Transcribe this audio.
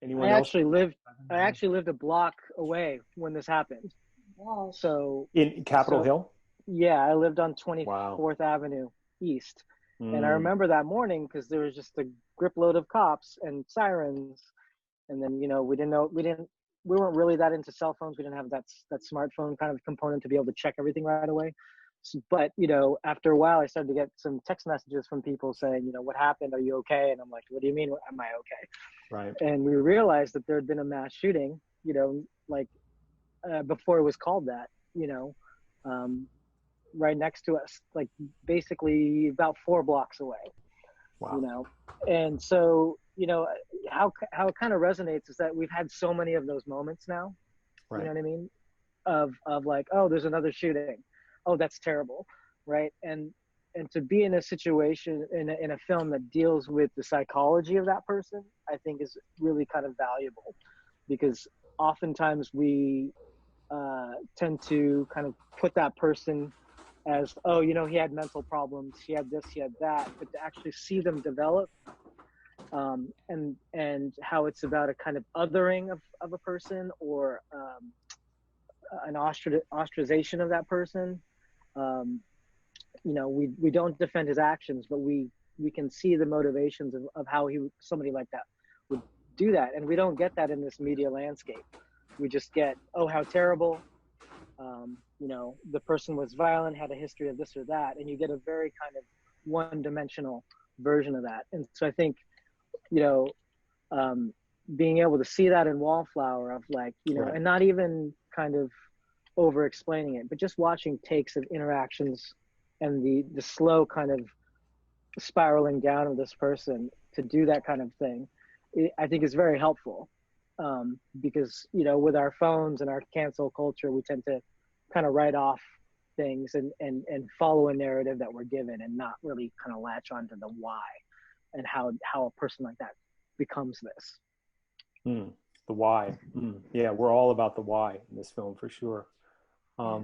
Anyone I else? actually lived I actually lived a block away when this happened. Wow. So In Capitol so Hill? yeah, I lived on Wow. 24th Avenue East. And I Mm, remember that morning because there was just a grip load of cops and sirens. And then, we weren't really that into cell phones. We didn't have that smartphone kind of component to be able to check everything right away. But, after a while, I started to get some text messages from people saying, what happened? Are you okay? And I'm like, what do you mean? Am I okay? right. And we realized that there had been a mass shooting, like before it was called that, um, right next to us, like basically about 4 blocks away, you Wow. know. And so, how it kind of resonates is that we've had so many of those moments now, you know Right. what I mean? Of like, oh, there's another shooting. Oh, that's terrible, right? And to be in a situation in a film that deals with the psychology of that person, I think is really kind of valuable because oftentimes we tend to kind of put that person as, oh, he had mental problems, he had this, he had that, but to actually see them develop, and how it's about a kind of othering of a person, or an ostracization of that person. um, we don't defend his actions, but we can see the motivations of how somebody like that would do that, and we don't get that in this media landscape. We just get, oh, how terrible. The person was violent, had a history of this or that, and you get a very kind of one-dimensional version of that. And so I think, you know, um, being able to see that in Wallflower, of like, Right. and not even kind of over explaining it, but just watching takes of interactions and the slow kind of spiraling down of this person to do that kind of thing, I think is very helpful. Because, with our phones and our cancel culture, we tend to kind of write off things and follow a narrative that we're given, and not really kind of latch onto the why and how a person like that becomes this. Mm, the why. Yeah, we're all about the why in this film for sure. Yeah.